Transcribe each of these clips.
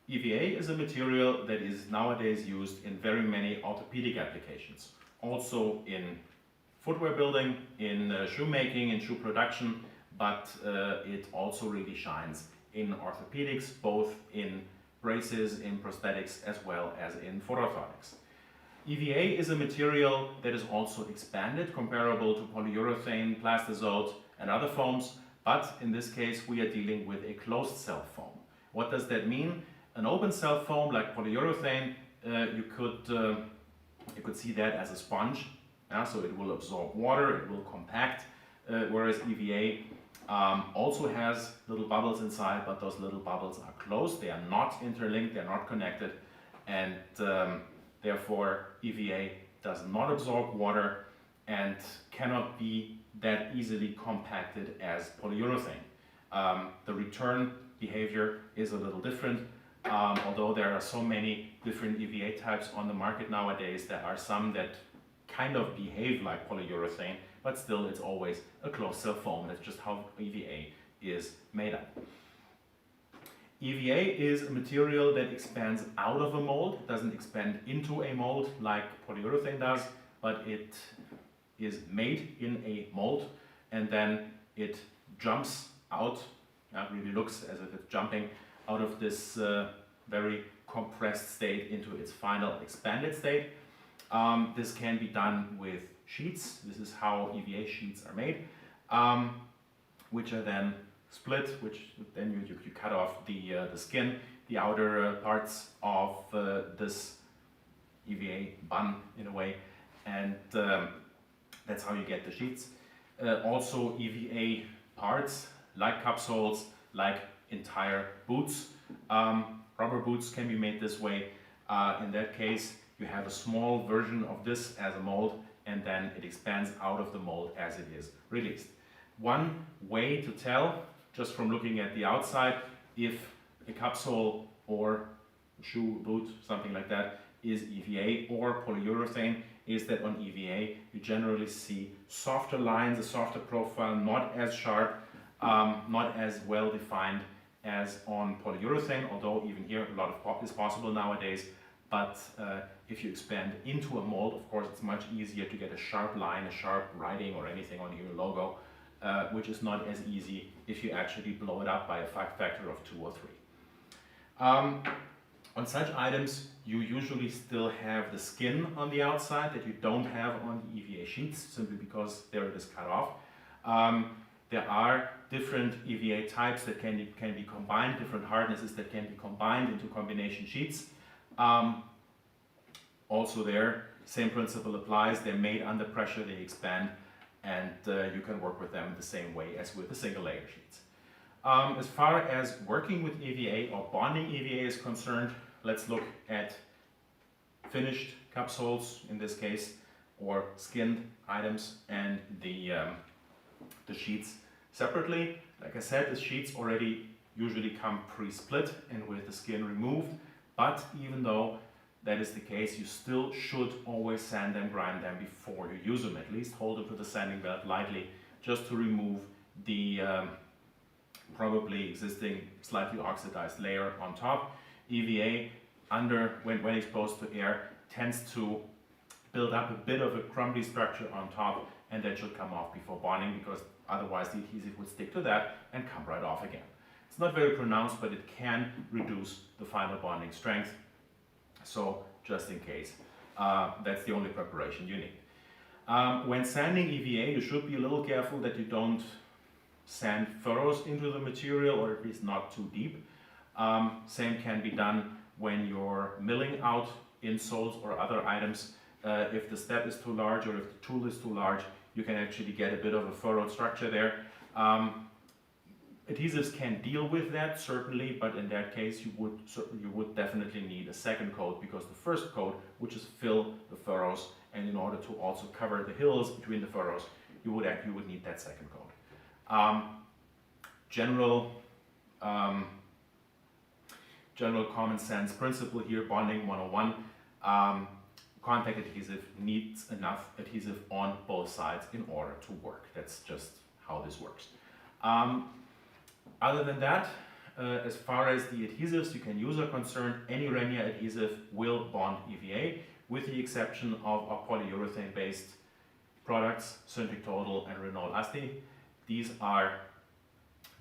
EVA is a material that is nowadays used in very many orthopedic applications, also in footwear building, in shoemaking, in shoe production, but it also really shines in orthopedics, both in braces, in prosthetics, as well as in foot orthotics. EVA is a material that is also expanded, comparable to polyurethane, plastisol, and other foams, but in this case we are dealing with a closed cell foam. What does that mean? An open cell foam like polyurethane, you could see that as a sponge, so it will absorb water, it will compact, whereas EVA also has little bubbles inside, but those little bubbles are closed, they are not interlinked, they are not connected, and therefore EVA does not absorb water and cannot be that easily compacted as polyurethane. The return behavior is a little different. Although there are so many different EVA types on the market nowadays, there are some that kind of behave like polyurethane, but still it's always a closed cell foam. That's just how EVA is made up. EVA is a material that expands out of a mold. It doesn't expand into a mold like polyurethane does, but it is made in a mold and then it jumps out. It really looks as if it's jumping out of this very compressed state into its final expanded state. This can be done with sheets. This is how EVA sheets are made, which are then split, which then you cut off the skin, the outer parts of this EVA bun in a way, and that's how you get the sheets. Also EVA parts like capsules, like entire boots. Rubber boots can be made this way. In that case, you have a small version of this as a mold, and then it expands out of the mold as it is released. One way to tell, just from looking at the outside, if a capsule or shoe, boot, something like that, is EVA or polyurethane, is that on EVA you generally see softer lines, a softer profile, not as sharp, not as well defined as on polyurethane, although even here a lot of is possible nowadays. But if you expand into a mold, of course it's much easier to get a sharp line, a sharp writing or anything on your logo, which is not as easy if you actually blow it up by a factor of 2 or 3. On such items you usually still have the skin on the outside that you don't have on the EVA sheets, simply because there it is cut off. There are different EVA types that can be combined, different hardnesses that can be combined into combination sheets. Also there, same principle applies. They're made under pressure, they expand, and you can work with them the same way as with the single layer sheets. As far as working with EVA or bonding EVA is concerned, let's look at finished capsules in this case, or skinned items, and the sheets separately. Like I said, the sheets already usually come pre-split and with the skin removed, but even though that is the case, you still should always sand them, grind them before you use them. At least hold them with a sanding belt lightly, just to remove the probably existing slightly oxidized layer on top. EVA, when exposed to air, tends to build up a bit of a crumbly structure on top, and that should come off before bonding, because otherwise the adhesive would stick to that and come right off again. It's not very pronounced, but it can reduce the final bonding strength. So just in case, that's the only preparation you need. When sanding EVA, you should be a little careful that you don't sand furrows into the material, or at least not too deep. Same can be done when you're milling out insoles or other items. If the step is too large, or if the tool is too large, you can actually get a bit of a furrowed structure there. Adhesives can deal with that, certainly, but in that case you would definitely need a second coat, because the first coat would just fill the furrows, and in order to also cover the hills between the furrows, you would need that second coat. General common sense principle here, bonding 101. Contact adhesive needs enough adhesive on both sides in order to work. That's just how this works. Other than that, As far as the adhesives you can use are concerned, any Renia adhesive will bond EVA, with the exception of our polyurethane-based products, Syntic Total and Renault Asti. These are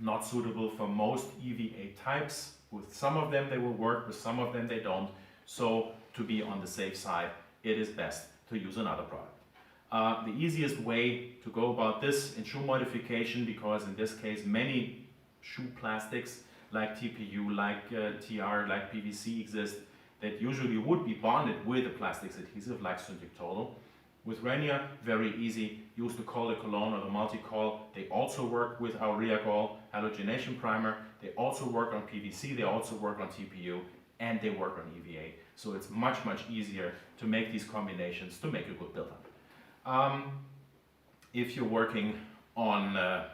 not suitable for most EVA types. With some of them they will work, with some of them they don't. So to be on the safe side, it is best to use another product. The easiest way to go about this in shoe modification, because in this case many shoe plastics like TPU, like TR, like PVC exist, that usually would be bonded with a plastics adhesive like Syntic Total. With Renia, very easy, use the Col de Cologne or the Multi-Col. They also work with our Reagol halogenation primer. They also work on PVC, they also work on TPU, and they work on EVA. So it's much easier to make these combinations to make a good build-up. If you're working on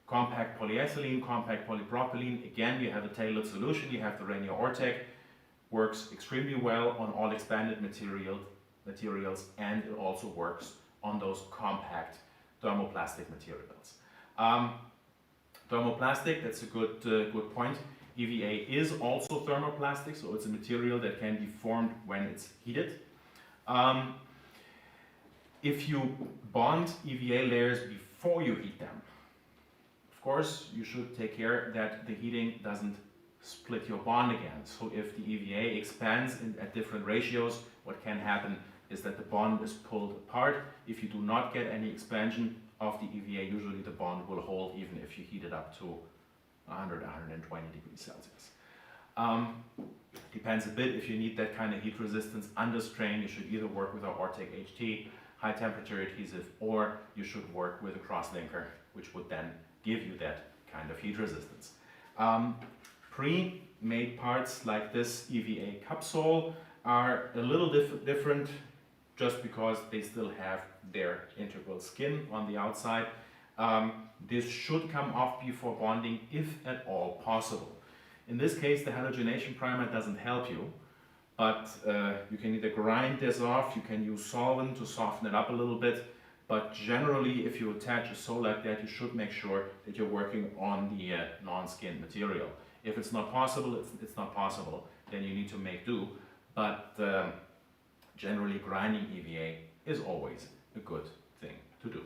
compact polyethylene, compact polypropylene, again you have a tailored solution. You have the Renia Ortec, works extremely well on all expanded materials, and it also works on those compact thermoplastic materials. Thermoplastic, that's a good point. EVA is also thermoplastic, so it's a material that can be formed when it's heated. If you bond EVA layers before you heat them, of course you should take care that the heating doesn't split your bond again. So if the EVA expands at different ratios, what can happen is that the bond is pulled apart. If you do not get any expansion of the EVA, usually the bond will hold even if you heat it up to 100, 120 degrees Celsius. Depends a bit if you need that kind of heat resistance under strain. You should either work with our Ortec HT high temperature adhesive, or you should work with a crosslinker, which would then give you that kind of heat resistance. Pre-made parts like this EVA cupsole are a little different just because they still have their integral skin on the outside. This should come off before bonding if at all possible. In this case, the halogenation primer doesn't help you, but you can either grind this off, you can use solvent to soften it up a little bit, but generally if you attach a sole like that, you should make sure that you're working on the non-skin material. If it's not possible, it's not possible, then you need to make do, but generally grinding EVA is always a good thing to do.